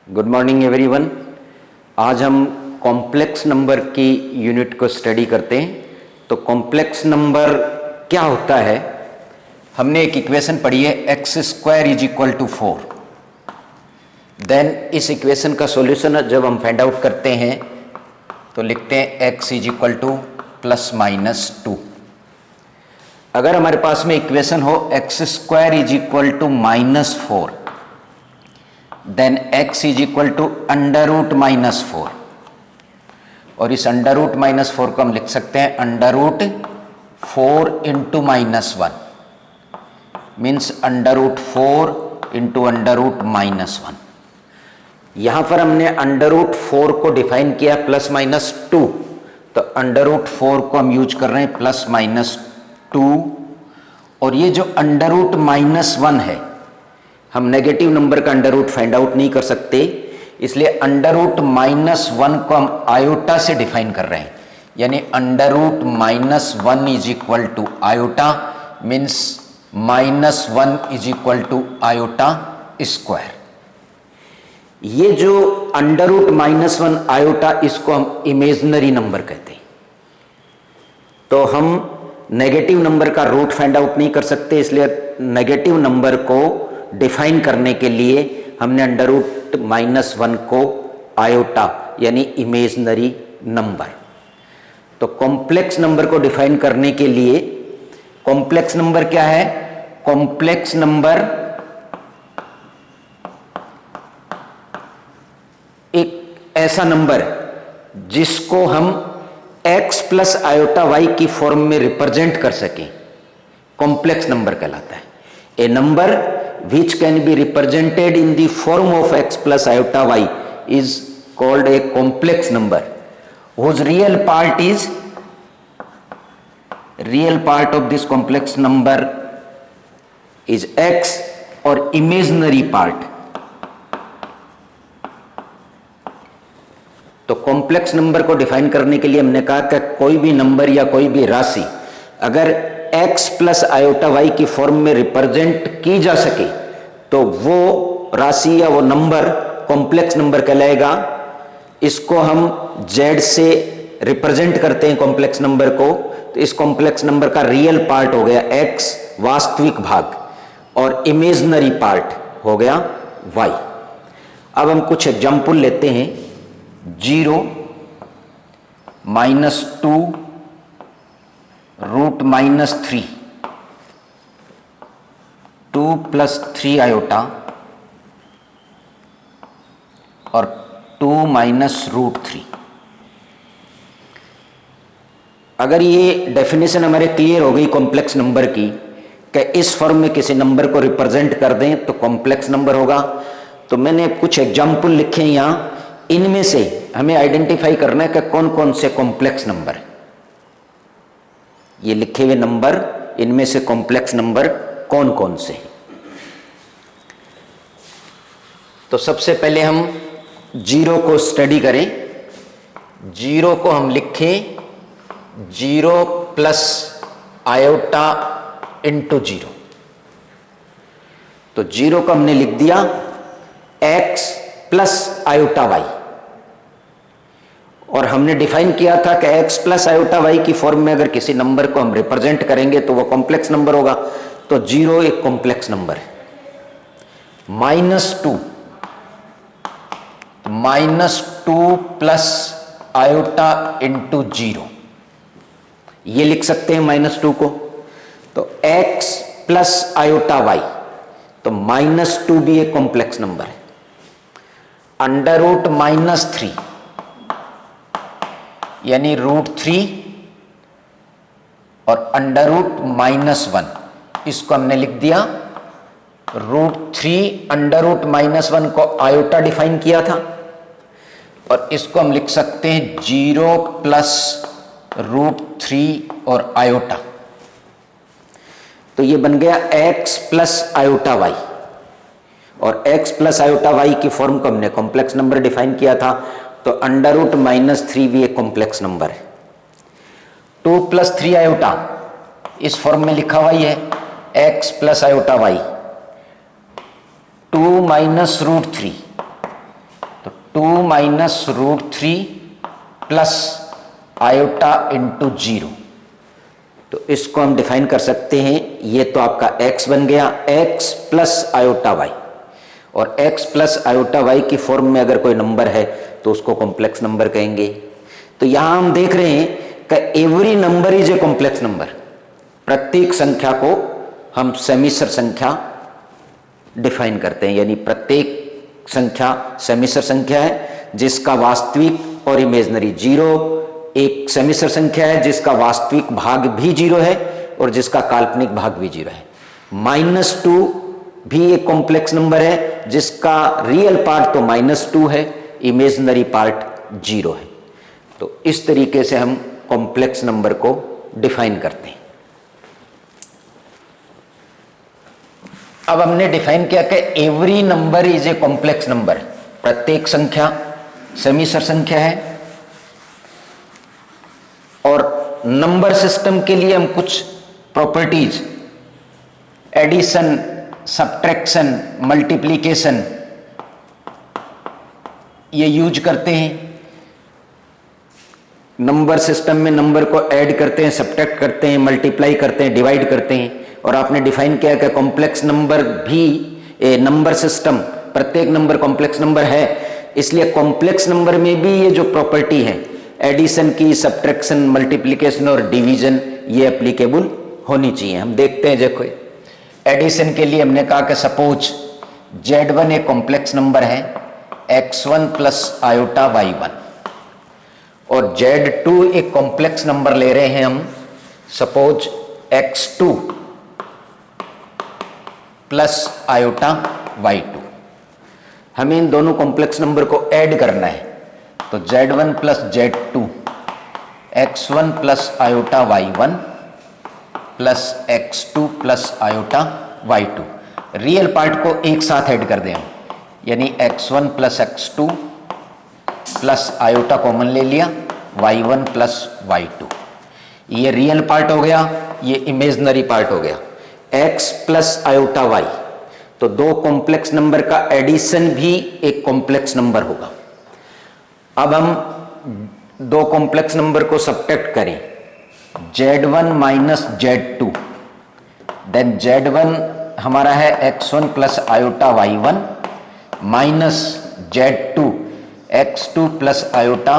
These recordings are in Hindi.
Good morning everyone. आज हम कॉम्प्लेक्स नंबर की यूनिट को स्टडी करते हैं। तो कॉम्प्लेक्स नंबर क्या होता है? हमने एक इक्वेशन पढ़ी है x square is equal to 4। Then इस इक्वेशन का सॉल्यूशन जब हम फाइंड आउट करते हैं तो लिखते हैं x is equal to plus minus 2। अगर हमारे पास में इक्वेशन हो x square is equal to minus 4, then x is equal to under root minus 4, और इस अंडर रूट माइनस 4 को हम लिख सकते हैं under root 4 into minus 1, means under root 4 into under root minus 1। यहां पर हमने अंडर रूट 4 को डिफाइन किया प्लस माइनस 2, तो अंडर रूट 4 को हम यूज कर रहे हैं प्लस माइनस 2। और ये जो अंडर रूट माइनस 1 है, हम नेगेटिव नंबर का अंडर रूट फाइंड आउट नहीं कर सकते, इसलिए अंडर रूट माइनस 1 को हम आयोटा से डिफाइन कर रहे हैं, यानी under root minus 1 is equal to iota, means minus 1 is equal to iota square. ये जो अंडर रूट माइनस 1 आयोटा, इसको हम इमेजिनरी नंबर कहते हैं। तो हम नेगेटिव नंबर का रूट फाइंड आउट नहीं कर सकते, इसलिए नेगेटिव नंबर को डिफाइन करने के लिए हमने अंडर रूट माइनस 1 को आयोटा यानी इमेजिनरी नंबर। तो कॉम्प्लेक्स नंबर को डिफाइन करने के लिए, कॉम्प्लेक्स नंबर क्या है? कॉम्प्लेक्स नंबर एक ऐसा नंबर जिसको हम x प्लस आयोटा y की फॉर्म में रिप्रेजेंट कर सकें, कॉम्प्लेक्स नंबर कहलाता है। ए number which can be represented in the form of x plus iota y is called a complex number, whose real part of this complex number is x और imaginary part। तो कॉम्प्लेक्स नंबर को डिफाइन करने के लिए हमने कहा कि कोई भी नंबर या कोई भी राशि अगर x प्लस आयोटा y की फॉर्म में रिप्रेजेंट की जा सके तो वो राशि या वो नंबर कॉम्प्लेक्स नंबर कहलाएगा। इसको हम z से रिप्रेजेंट करते हैं कॉम्प्लेक्स नंबर को, तो इस कॉम्प्लेक्स नंबर का रियल पार्ट हो गया x वास्तविक भाग, और इमेजिनरी पार्ट हो गया y। अब हम कुछ एग्जाम्पल लेते हैं। 0 minus 2 root minus 3, 2 plus 3 iota और 2 माइनस रूट 3। अगर ये डेफिनेशन हमारे क्लियर हो गई कॉम्प्लेक्स नंबर की कि इस फॉर्म में किसी नंबर को रिप्रेजेंट कर दें तो कॉम्प्लेक्स नंबर होगा, तो मैंने कुछ एग्जाम्पल लिखे हैं यहाँ। इनमें से हमें आइडेंटिफाई करना है कि कौन कौन से कॉम्प्लेक्स नंबर है। ये लिखे हुए नंबर, इनमें से कॉम्प्लेक्स नंबर कौन कौन से हैं? तो सबसे पहले हम 0 को स्टडी करें। 0 को हम लिखें 0 प्लस आयोटा इंटू 0। तो 0 को हमने लिख दिया x प्लस आयोटा y, और हमने डिफाइन किया था कि x प्लस आयोटा y की फॉर्म में अगर किसी नंबर को हम रिप्रेजेंट करेंगे तो वो कॉम्प्लेक्स नंबर होगा। तो 0 एक कॉम्प्लेक्स नंबर है। माइनस 2 प्लस आयोटा इंटू 0, ये लिख सकते हैं माइनस 2 को। तो x प्लस आयोटा y, तो माइनस 2 भी एक कॉम्प्लेक्स नंबर है। अंडर रूट माइनस 3 यानी रूट 3 और अंडर रूट माइनस 1, इसको हमने लिख दिया रूट 3। अंडर रूट माइनस 1 को आयोटा डिफाइन किया था, और इसको हम लिख सकते हैं 0 प्लस रूट 3 और आयोटा। तो ये बन गया x प्लस आयोटा y, और x प्लस आयोटा y की फॉर्म को हमने कॉम्प्लेक्स नंबर डिफाइन किया था। तो अंडर रूट माइनस 3 भी एक कॉम्प्लेक्स नंबर है। 2 प्लस 3 आयोटा इस फॉर्म में लिखा हुआ ही है x plus iota y, 2 minus root 3, 2 minus √3 plus iota into 0। तो इसको हम डिफाइन कर सकते हैं, ये तो आपका x बन गया, x प्लस आयोटा y, और x प्लस आयोटा y की फॉर्म में अगर कोई नंबर है तो उसको कॉम्प्लेक्स नंबर कहेंगे। तो यहां हम देख रहे हैं कि every number is a complex number. प्रत्येक संख्या को हम सेमिसर संख्या डिफाइन करते हैं, यानी प्रत्येक संख्या सेमिसर संख्या है जिसका वास्तविक और इमेजनरी 0, एक सेमिसर संख्या है जिसका वास्तविक भाग भी 0 है और जिसका काल्पनिक भाग भी 0 है। -2 भी एक कॉम्प्लेक्स नंबर है जिसका रियल पार्ट तो -2 है, इमेजनरी पार्ट 0 है। तो इस तरीके से हम कॉम्प्लेक्स नंबर को डिफाइन करते हैं। अब हमने डिफाइन किया कि every number is a complex number. प्रत्येक संख्या सेमिसर संख्या है, और नंबर सिस्टम के लिए हम कुछ प्रॉपर्टीज, एडिशन, सब्ट्रैक्शन, मल्टीप्लिकेशन, ये यूज करते हैं। नंबर सिस्टम में नंबर को ऐड करते हैं, सब्ट्रैक्ट करते हैं, मल्टीप्लाई करते हैं, डिवाइड करते हैं। और आपने डिफाइन किया कि कॉम्प्लेक्स नंबर भी नंबर सिस्टम, प्रत्येक नंबर कॉम्प्लेक्स नंबर है, इसलिए कॉम्प्लेक्स नंबर में भी ये जो प्रॉपर्टी है एडिशन की, सब्ट्रैक्शन, मल्टीप्लिकेशन और डिवीजन, ये एप्लीकेबल होनी चाहिए। हम देखते हैं, देखो एडिशन के लिए हमने कहा कि सपोज Z1 एक कॉम्प्लेक्स नंबर है, x1 प्लस आयोटा y1, और Z2 एक कॉम्प्लेक्स नंबर ले रहे हैं हम, suppose x2 plus iota y2। हमें इन दोनों कॉम्प्लेक्स नंबर को ऐड करना है, तो Z1 plus Z2, x1 plus iota y1 plus x2 plus iota y2। Real part को एक साथ ऐड कर दें हम, यानी x1 plus x2 plus iota common ले लिया, y1 प्लस y2। ये रियल पार्ट हो गया, ये इमेजनरी पार्ट हो गया, x प्लस आयोटा y। तो दो कॉम्प्लेक्स नंबर का एडिशन भी एक कॉम्प्लेक्स नंबर होगा। अब हम दो कॉम्प्लेक्स नंबर को सब्ट्रैक्ट करें, Z1 minus Z2, then Z1 हमारा है x1 plus iota y1 minus Z2 x2 plus iota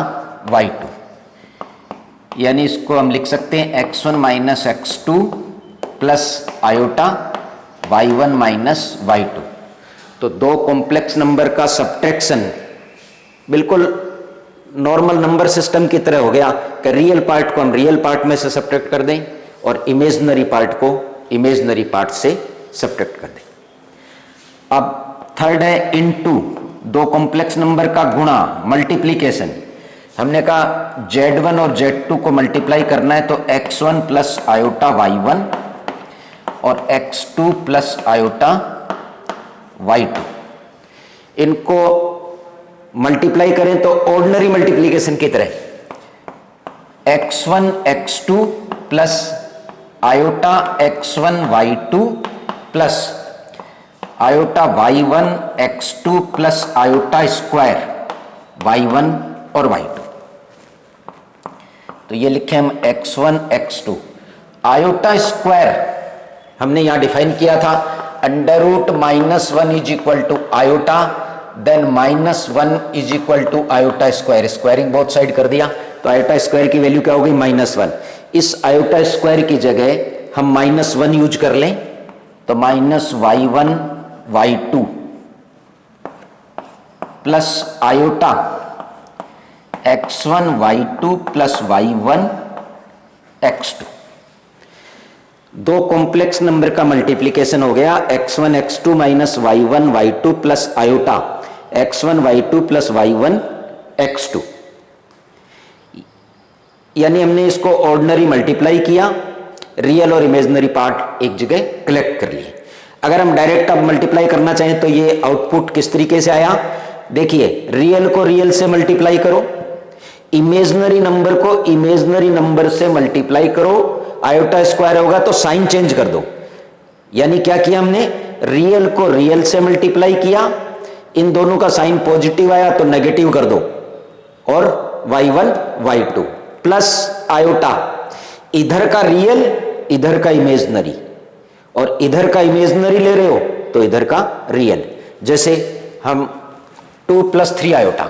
y2, यानी इसको हम लिख सकते हैं x1 minus x2 plus iota y1 minus y2। तो दो कॉम्प्लेक्स नंबर का सब्ट्रैक्शन बिल्कुल नॉर्मल नंबर सिस्टम की तरह हो गया कि रियल पार्ट को हम रियल पार्ट में से सब्ट्रैक्ट कर दें और इमेजनरी पार्ट को इमेजनरी पार्ट से सब्ट्रैक्ट कर दें। अब थर्ड है इनटू, दो कॉम्प्लेक्स नंबर का गुणा, मल्टीप्लिकेशन। हमने कहा Z1 और Z2 को मल्टीप्लाई करना है, तो x1 प्लस आयोटा y1 और x2 प्लस आयोटा y2, इनको मल्टीप्लाई करें तो ऑर्डिनरी मल्टीप्लिकेशन की तरह x1 x2 plus iota x1 y2 plus iota y1 x2 plus iota square y1 और y2। तो ये लिखे हम x1 x2। आयोटा स्क्वायर हमने यहां डिफाइन किया था, √-1 is equal to iota, then -1 is equal to iota square. Squaring both side कर दिया, तो आयोटा स्क्वायर की वैल्यू क्या हो गई, -1। इस आयोटा स्क्वायर की जगह हम -1 यूज कर लें, तो -y1 y2 plus iota x1 y2 plus y1 x2। दो कॉम्प्लेक्स नंबर का मल्टीप्लिकेशन हो गया, x1 x2 minus y1 y2 plus iota x1 y2 plus y1 x2। यानी हमने इसको ऑर्डिनरी मल्टीप्लाई किया, रियल और इमेजिनरी पार्ट एक जगह कलेक्ट कर लिए। अगर हम डायरेक्ट अब मल्टीप्लाई करना चाहें तो ये आउटपुट किस तरीके से आया, देखिए रियल को रियल से मल्टीप्लाई करो, इमेजिनरी नंबर को इमेजिनरी नंबर से मल्टीप्लाई करो, आयोटा स्क्वायर होगा तो साइन चेंज कर दो। यानी क्या किया हमने, रियल को रियल से मल्टीप्लाई किया, इन दोनों का साइन पॉजिटिव आया तो नेगेटिव कर दो, और y1 y2 प्लस आयोटा, इधर का रियल इधर का इमेजनरी, और इधर का इमेजनरी ले रहे हो तो इधर का रियल। जैसे हम 2 + 3 आयोटा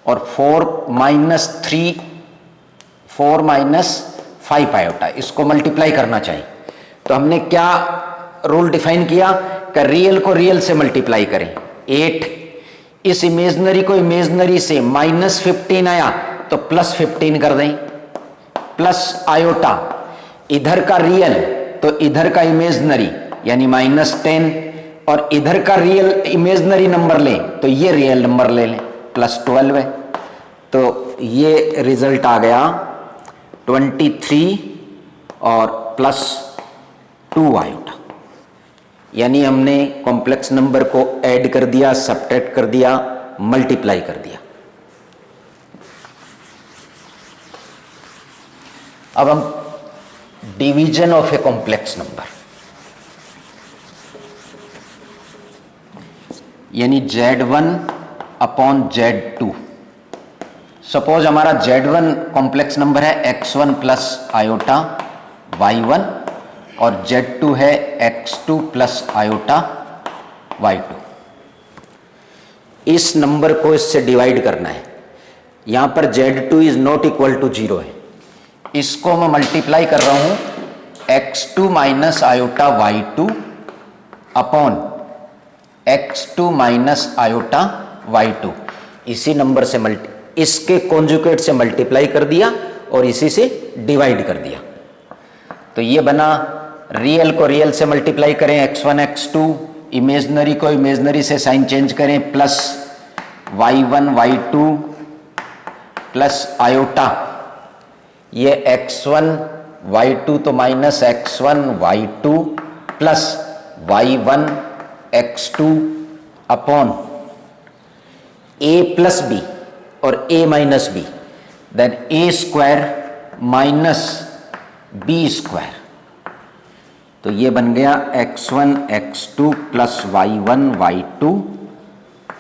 और 4 - 3 4 - 5 आयोटा, इसको मल्टीप्लाई करना चाहिए। तो हमने क्या रूल डिफाइन किया कि रियल को रियल से मल्टीप्लाई करें। 8 इस इमेजनरी को इमेजनरी से -15 आया तो +15 कर दें, प्लस आयोटा, इधर का रियल तो इधर का इमेजनरी यानी -10, और इधर का रियल इमेजनरी नंबर लें तो ये रियल नंबर ले लें, +12 है। तो ये रिजल्ट आ गया 23 और +2 आयोटा, यानी हमने कॉम्प्लेक्स नंबर को ऐड कर दिया, सब्ट्रैक्ट कर दिया, मल्टीप्लाई कर दिया। अब हम division of a complex number, यानी Z1/Z2। सपोज हमारा Z1 कॉम्प्लेक्स नंबर है x1 प्लस आयोटा y1 और Z2 है x2 प्लस आयोटा y2। इस नंबर को इससे डिवाइड करना है। यहां पर Z2 is not equal to 0 है, इसको मैं मल्टीप्लाई कर रहा हूं x2 minus iota y2 upon x2 minus iota y2। इसी नंबर से इसके कॉन्जुगेट से मल्टीप्लाई कर दिया और इसी से डिवाइड कर दिया। तो ये बना, रियल को रियल से मल्टीप्लाई करें x1 x2, इमेजनरी को इमेजनरी से साइन चेंज करें, plus y1 y2 plus iota, ये x1 y2 तो minus x1 y2 plus y1 x2 upon a plus B और a minus B, then a square minus b square. तो ये बन गया x1 x2 plus y1 y2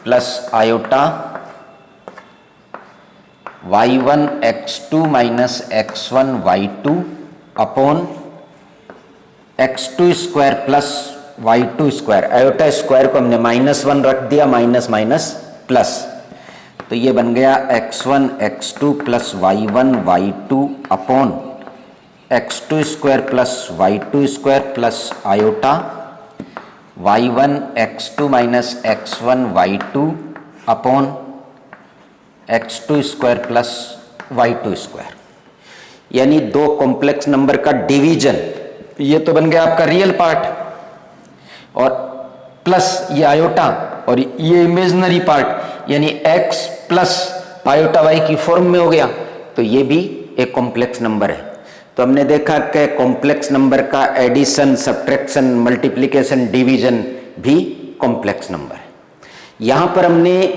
plus iota y1 x2 minus x1 y2 upon x2 square plus y2 square. Iota square को हमने -1 रख दिया, माइनस माइनस प्लस, तो ये बन गया x1 x2 plus y1 y2 upon x2 square plus y2 square plus iota y1 x2 minus x1 y2 upon x2 square plus y2 square. यानी दो कॉम्प्लेक्स नंबर का डिवीजन, ये तो बन गया आपका रियल पार्ट, और प्लस ये आयोटा और ये इमेजिनरी पार्ट यानी x प्लस आयोटा y की फॉर्म में हो गया। तो ये भी एक कॉम्प्लेक्स नंबर है। तो हमने देखा कि कॉम्प्लेक्स नंबर का एडिशन, सब्ट्रैक्शन, मल्टीप्लिकेशन, डिवीजन भी कॉम्प्लेक्स नंबर है। यहां पर हमने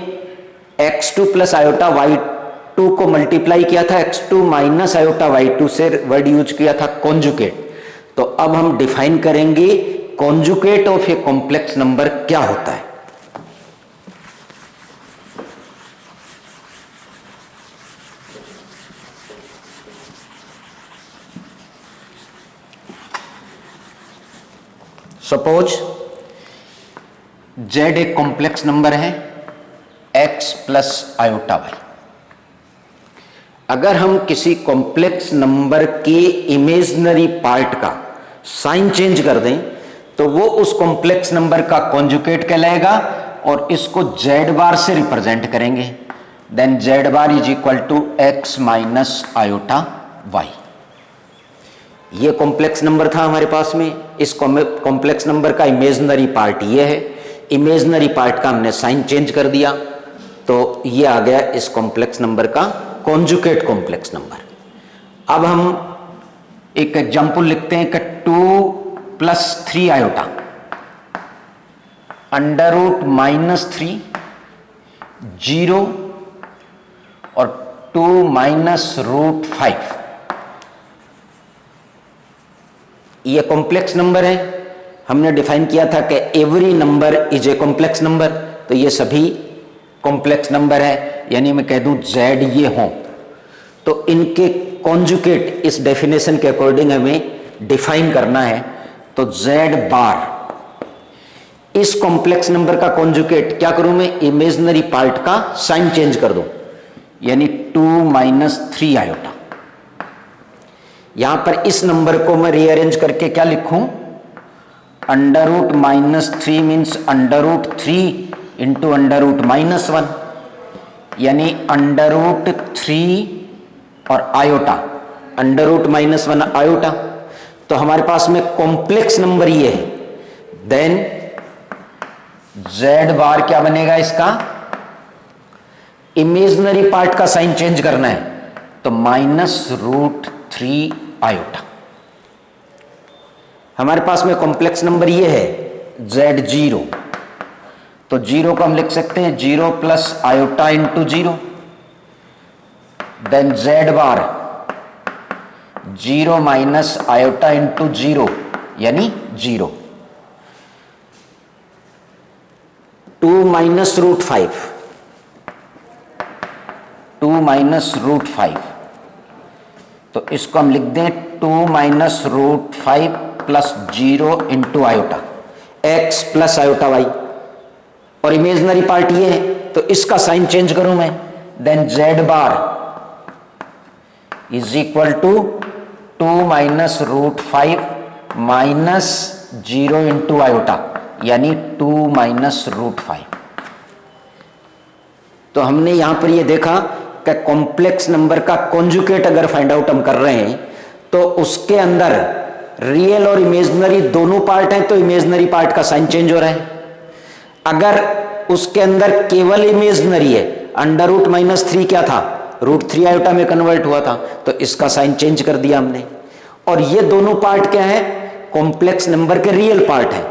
x2 प्लस आयोटा y2 को मल्टीप्लाई किया था x2 माइनस आयोटा y2 से, वर्ड यूज किया था कॉन्जुगेट। तो अब हम डिफाइन करेंगे conjugate of a complex number क्या होता है। सपोज Z एक कॉम्प्लेक्स नंबर है x प्लस आयोटा y। अगर हम किसी कॉम्प्लेक्स नंबर के इमेजिनरी पार्ट का साइन चेंज कर दें तो वो उस कॉम्प्लेक्स नंबर का कॉन्जुगेट कहलाएगा और इसको z बार से रिप्रेजेंट करेंगे। Then z bar is equal to x minus iota y। ये कॉम्प्लेक्स नंबर था हमारे पास में। इस कॉम्प्लेक्स नंबर का इमेजिनरी पार्ट ये है, इमेजिनरी पार्ट का हमने साइन चेंज कर दिया तो ये आ गया इस कॉम्प्लेक्स नंबर का कॉन्जुगेट कॉम्प्लेक्स नंबर। अब हम एक एग्जांपल लिखते हैं कि 2 प्लस 3 आयोटा अंडर रूट -3 0 और 2 माइनस रूट 5, ये कॉम्प्लेक्स नंबर है। हमने डिफाइन किया था कि every number is a complex number, तो ये सभी कॉम्प्लेक्स नंबर है, यानी मैं कह दूं z ये हों तो इनके कॉन्जुगेट इस डेफिनेशन के अकॉर्डिंग हमें डिफाइन करना है। तो z बार इस कॉम्प्लेक्स नंबर का कॉन्जुगेट क्या करूं मैं, इमेजिनरी पार्ट का साइन चेंज कर दूं, यानी 2 - 3 आयोटा। यहां पर इस नंबर को मैं रीअरेंज करके क्या लिखूं, √-3 मीन्स √3 इंटू √-1, यानी √3 और आयोटा, √-1 आयोटा। तो हमारे पास में कॉम्प्लेक्स नंबर ये है, देन z बार क्या बनेगा, इसका इमेजिनरी पार्ट का साइन चेंज करना है, तो -√3 आयोटा। हमारे पास में कॉम्प्लेक्स नंबर ये है z0, तो 0 को हम लिख सकते हैं 0 plus iota into 0, then z bar 0 minus iota into 0 यानी 0। 2 - √5, 2 - √5, तो इसको हम लिख दें 2 - √5 plus 0 into iota x plus iota y, और इमेजिनरी पार्ट ये है तो इसका साइन चेंज करूं मैं, then z bar is equal to 2 - √5 minus 0 into iota यानी 2 - √5। तो हमने यहां पर ये देखा कि कॉम्प्लेक्स नंबर का कॉन्जुगेट अगर फाइंड आउट हम कर रहे हैं तो उसके अंदर रियल और इमेजिनरी दोनों पार्ट हैं, तो इमेजिनरी पार्ट का साइन चेंज हो रहा है। अगर उसके अंदर केवल इमेजिनरी है, √-3 क्या था, √3 आयोटा में कन्वर्ट हुआ था, तो इसका साइन चेंज कर दिया हमने। और ये दोनों पार्ट क्या है, कॉम्प्लेक्स नंबर के रियल पार्ट है,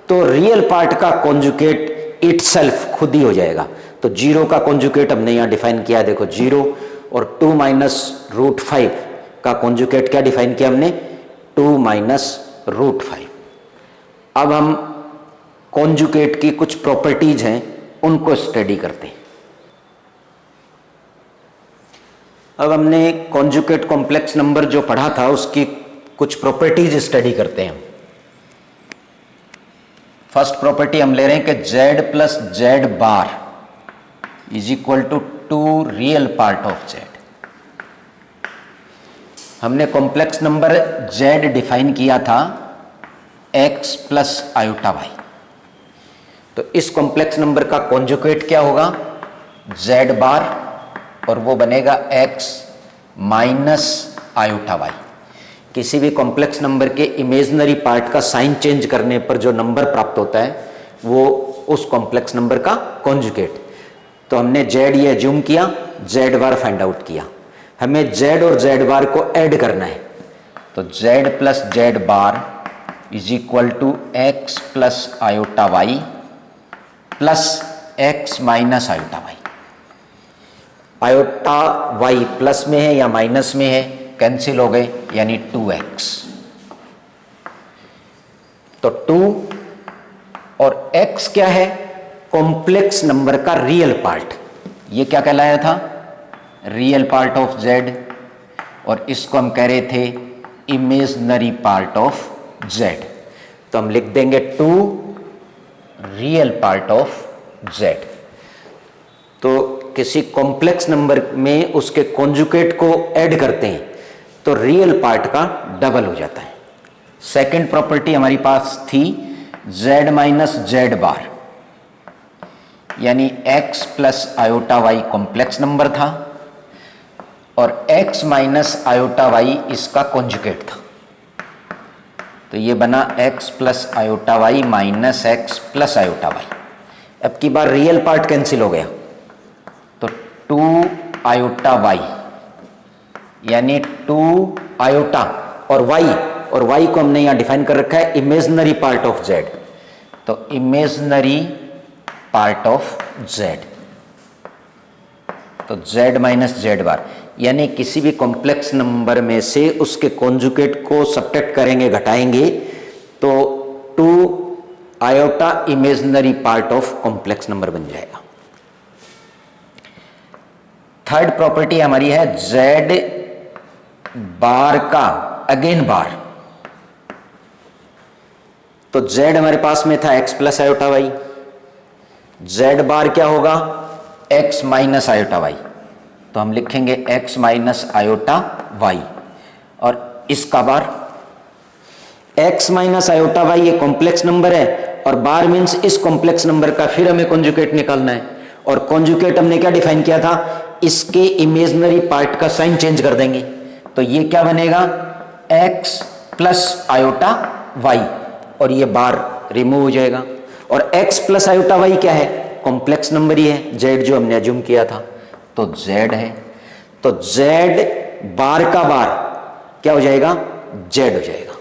तो रियल पार्ट का कॉन्जुगेट इटसेल्फ खुद ही हो जाएगा। तो 0 का कॉन्जुगेट हमने यहां डिफाइन किया, देखो 0, और 2 - √5 का कॉन्जुगेट क्या डिफाइन किया हमने, 2 - √5। अब हम कॉन्जुगेट की कुछ प्रॉपर्टीज हैं उनको स्टडी करते हैं। अब हमने कॉन्जुगेट कॉम्प्लेक्स नंबर जो पढ़ा था उसकी कुछ प्रॉपर्टीज स्टडी करते हैं। फर्स्ट प्रॉपर्टी हम ले रहे हैं कि z plus z bar is equal to 2 real part of z। हमने कॉम्प्लेक्स नंबर z डिफाइन किया था x प्लस आयोटा y, तो इस कॉम्प्लेक्स नंबर का कॉन्जुगेट क्या होगा, z बार, और वो बनेगा x माइनस आयोटा y। किसी भी कॉम्प्लेक्स नंबर के इमेजिनरी पार्ट का साइन चेंज करने पर जो नंबर प्राप्त होता है वो उस कॉम्प्लेक्स नंबर का कॉन्जुगेट। तो हमने z ये अज्यूम किया, z बार फाइंड आउट किया, हमें z और z बार को ऐड करना है, तो z plus z bar is equal to x plus iota y plus x minus iota y। Iota y plus में है या माइनस में है, कैंसिल हो गए, यानी 2x। तो 2 और x क्या है, कॉम्प्लेक्स नंबर का रियल पार्ट, ये क्या कहलाया था, रियल पार्ट ऑफ z, और इसको हम कह रहे थे इमेजिनरी पार्ट ऑफ z। तो हम लिख देंगे 2 रियल पार्ट ऑफ z। तो किसी कॉम्प्लेक्स नंबर में उसके कॉन्जुगेट को ऐड करते हैं तो रियल पार्ट का डबल हो जाता है। सेकंड प्रॉपर्टी हमारी पास थी z माइनस z बार, यानी x plus iota y complex number था और x माइनस आयोटा y इसका कॉन्जुगेट था, तो ये बना x plus iota y minus x plus iota y। अब की बार रियल पार्ट कैंसिल हो गया, तो 2 आयोटा y, यानी 2 आयोटा और y को हमने यहां डिफाइन कर रखा है इमेजिनरी पार्ट ऑफ z, तो इमेजिनरी पार्ट ऑफ z, तो z माइनस z बार, यानी किसी भी कॉम्प्लेक्स नंबर में से उसके कॉन्जुगेट को सब्ट्रैक्ट करेंगे, घटाएंगे, तो two iota imaginary part of complex number बन जाएगा। थर्ड प्रॉपर्टी हमारी है जेड बार का अगेन बार। तो जेड हमारे पास में था X plus iota Y, Z bar क्या होगा एक्स माइनस आयोटा वाई, तो हम लिखेंगे एक्स माइनस आयोटा वाई। और इसका bar x minus iota y ये कॉम्प्लेक्स नंबर है, और बार मीन्स इस कॉम्प्लेक्स नंबर का फिर हमें कॉन्जुगेट निकालना है। और कॉन्जुगेट हमने क्या डिफाइन किया था, इसके इमेजिनरी पार्ट का साइन चेंज कर देंगे, तो ये क्या बनेगा एक्स प्लस आयोटा वाई, और ये बार रिमूव हो जाएगा। और x प्लस आयोटा वाई क्या है, कॉम्प्लेक्स नंबर ही है, z जो हमने अज्यूम किया था, तो z है, तो z बार का बार क्या हो जाएगा z हो जाएगा।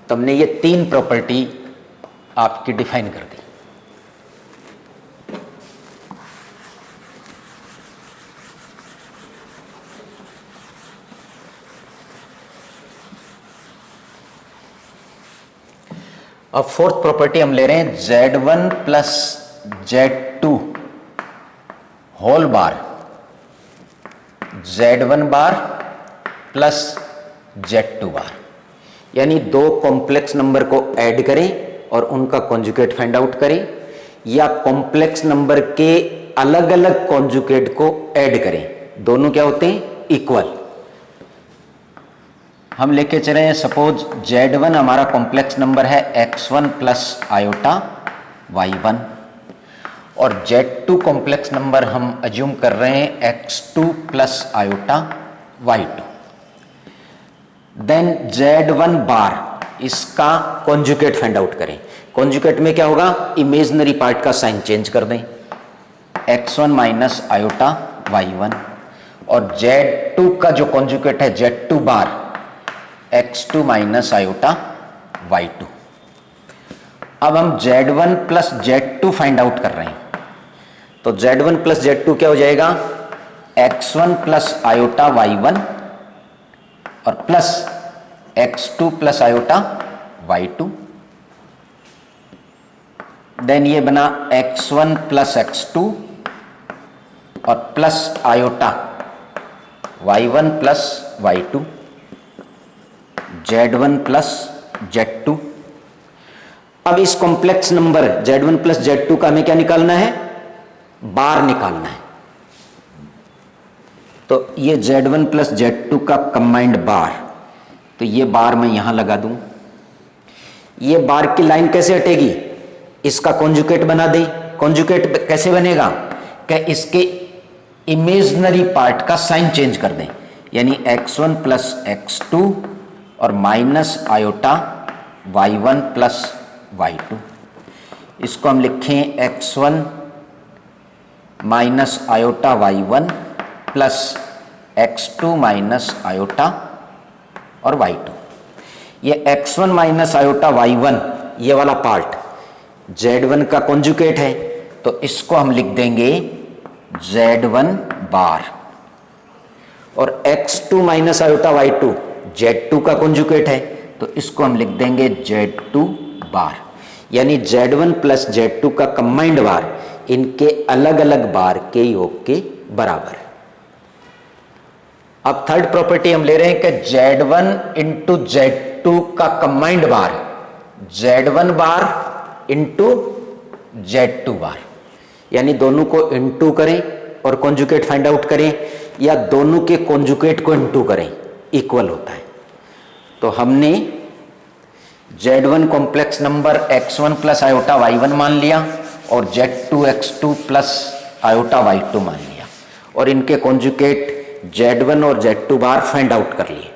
तो हमने ये तीन प्रॉपर्टी आपकी डिफाइन कर दी। अब फोर्थ प्रॉपर्टी हम ले रहे हैं Z1 plus Z2 whole bar, Z1 bar plus Z2 bar, यानी दो कॉम्प्लेक्स नंबर को ऐड करें और उनका कॉन्जुगेट फाइंड आउट करें, या कॉम्प्लेक्स नंबर के अलग अलग कॉन्जुगेट को ऐड करें, दोनों क्या होते हैं इक्वल। हम लेके चले हैं सपोज Z1 हमारा कॉम्प्लेक्स नंबर है x1 प्लस आयोटा y1, और Z2 कॉम्प्लेक्स नंबर हम अज्यूम कर रहे हैं x2 plus iota y2। Then Z1 बार इसका कॉन्जुगेट फाइंड आउट करें। कॉन्जुगेट में क्या होगा, इमेजिनरी पार्ट का साइन चेंज कर दें, x1 माइनस आयोटा y1, और Z2 का जो कॉन्जुगेट है Z2 बार x2 माइनस आयोटा y2। अब हम Z1 plus Z2 find out कर रहे हैं, तो Z1 प्लस Z2 क्या हो जाएगा x1 प्लस आयोटा y1 और plus x2 plus iota y2। Then ये बना x1 प्लस x2 और plus iota y1 plus y2, Z1 plus Z2। अब इस complex number Z1 plus Z2 का हमें क्या निकालना है, बार निकालना है। तो ये Z1 प्लस Z2 का कंबाइंड बार, तो ये बार मैं यहां लगा दूं। ये बार की लाइन कैसे हटेगी, इसका कॉन्जुगेट बना दे। कॉन्जुगेट कैसे बनेगा, क्या इसके इमेजिनरी पार्ट का साइन चेंज कर दें, यानी x1 प्लस x2 और minus iota y1 plus y2। इसको हम लिखें x1 minus iota y1 plus x2 minus iota और y2। ये x1 माइनस आयोटा y1 ये वाला पार्ट Z1 का कॉन्जुगेट है, तो इसको हम लिख देंगे Z1 बार, और x2 minus iota y2 Z2 का कॉन्जुगेट है, तो इसको हम लिख देंगे Z2 बार, यानी Z1 प्लस Z2 का कंबाइंड बार इनके अलग अलग बार के योग के बराबर। अब थर्ड प्रॉपर्टी हम ले रहे हैं कि Z1 इंटू Z2 का कंबाइंड बार Z1 bar into Z2 bar, यानी दोनों को इंटू करें और कॉन्जुगेट फाइंड आउट करें, या दोनों के कॉन्जुगेट को इंटू करें, इक्वल होता है। तो हमने Z1 complex number x1 plus iota y1 मान लिया, और Z2 x2 plus iota y2 मान लिया, और इनके कॉन्जुगेट Z1 और Z2 बार फाइंड आउट कर लिए।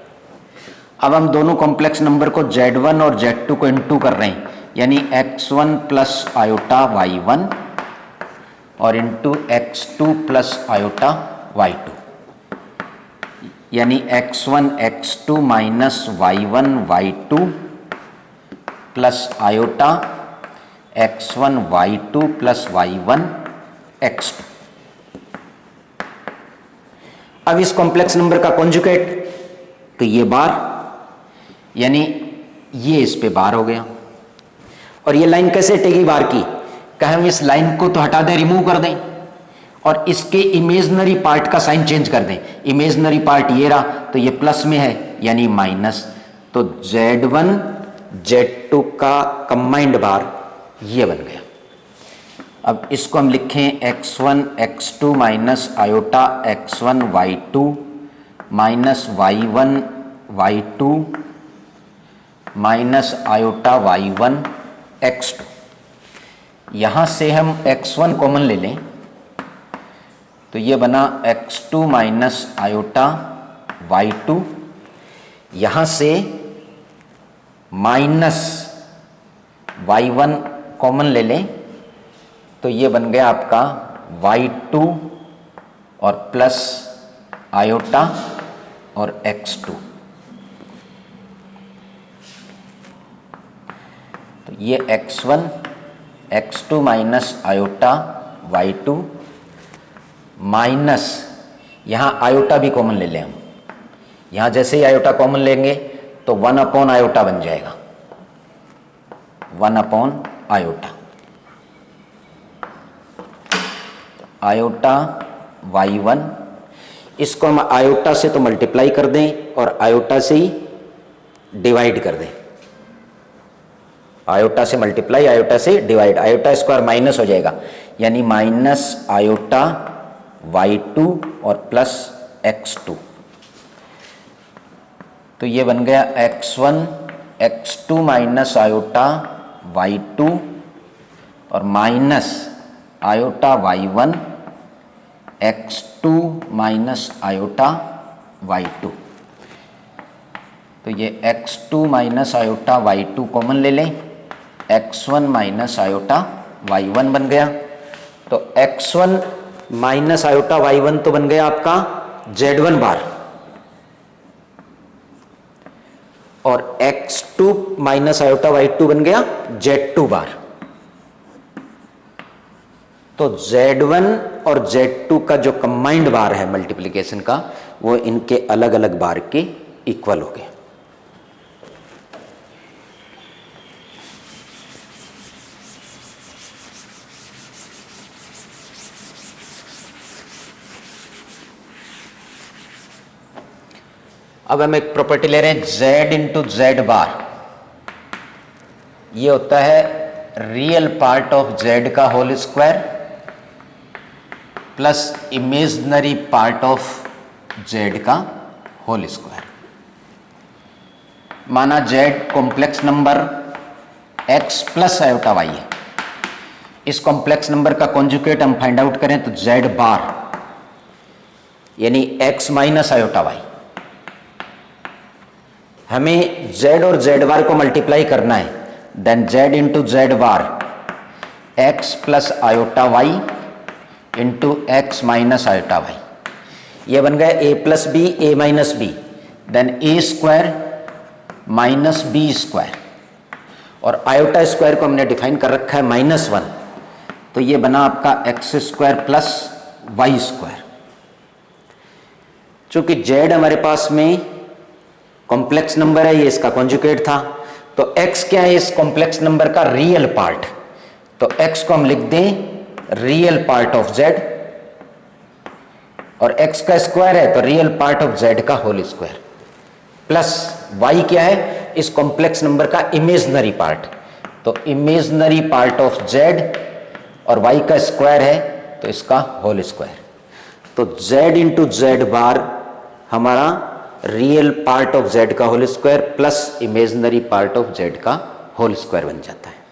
अब हम दोनों कॉम्प्लेक्स नंबर को Z1 और Z2 को इंटू कर रहे हैं, यानी x1 प्लस आयोटा y1 और into x2 plus iota y2, यानी x1 x2 minus y1 y2 plus iota x1 y2 plus y1 x2। अब इस कॉम्प्लेक्स नंबर का कॉन्जुगेट, तो ये बार, यानी ये इस पे बार हो गया। और ये लाइन कैसे हटेगी बार की, क्या हम इस लाइन को तो हटा दें, रिमूव कर दें और इसके इमेजनरी पार्ट का साइन चेंज कर दें। इमेजनरी पार्ट ये रहा तो ये प्लस में है यानी माइनस, तो Z1 Z2 का कंबाइंड बार ये बन गया। अब इसको हम लिखें x1 x2 minus iota x1 y2 minus y1 y2 minus iota y1 x2। यहाँ से हम x1 कॉमन ले लें तो ये बना x2 माइनस आयोटा y2, यहाँ से माइनस y1 कॉमन ले लें तो ये बन गया आपका y2 और प्लस आयोटा और x2। तो ये x1 x2 minus iota y2 minus, यहाँ आयोटा भी कॉमन ले लें हम, यहाँ जैसे ही आयोटा कॉमन लेंगे तो 1 अपॉन आयोटा बन जाएगा, 1 अपॉन आयोटा, आयोटा y1। इसको हम आयोटा से तो मल्टीप्लाई कर दें और आयोटा से ही डिवाइड कर दें, आयोटा से मल्टीप्लाई आयोटा से डिवाइड, आयोटा स्क्वायर माइनस हो जाएगा यानी माइनस आयोटा y2 और प्लस x2। तो ये बन गया x1 x2 minus iota y2 और minus iota y1 x2 minus iota y2। तो ये x2 minus iota y2 common ले लें, x1 माइनस आयोटा y1 बन गया। तो x1 माइनस आयोटा y1 तो बन गया आपका Z1 बार और x2 माइनस आयोटा y2 बन गया Z2 बार। तो Z1 और Z2 का जो कंबाइंड बार है मल्टीप्लिकेशन का, वो इनके अलग अलग बार के इक्वल हो गए। अब हम एक प्रॉपर्टी ले रहे हैं Z इंटू Z बार, ये होता है रियल पार्ट ऑफ Z का whole square plus imaginary part of Z का होल स्क्वायर। माना Z complex number x plus iota y है, इस कॉम्प्लेक्स नंबर का कॉन्जुगेट हम फाइंड आउट करें तो Z बार यानी x माइनस आयोटा y। हमें Z और Z बार को मल्टीप्लाई करना है, then Z into Z bar x plus iota y into x minus iota y। ये बन गया a plus b a minus B, then a square minus b square और आयोटा स्क्वायर को हमने डिफाइन कर रखा है -1, तो ये बना आपका x square plus y square. चूंकि Z हमारे पास में कॉम्प्लेक्स नंबर है, ये इसका कॉन्जुगेट था, तो x क्या है इस कॉम्प्लेक्स नंबर का रियल पार्ट, तो x को हम लिख दें रियल पार्ट ऑफ Z और x का स्क्वायर है तो रियल पार्ट ऑफ Z का होल स्क्वायर प्लस y क्या है इस कॉम्प्लेक्स नंबर का इमेजनरी पार्ट, तो इमेजनरी पार्ट ऑफ Z और y का स्क्वायर है तो इसका होल स्क्वायर। तो Z इंटू Z बार हमारा रियल पार्ट ऑफ Z का whole square plus imaginary part of Z का होल स्क्वायर बन जाता है।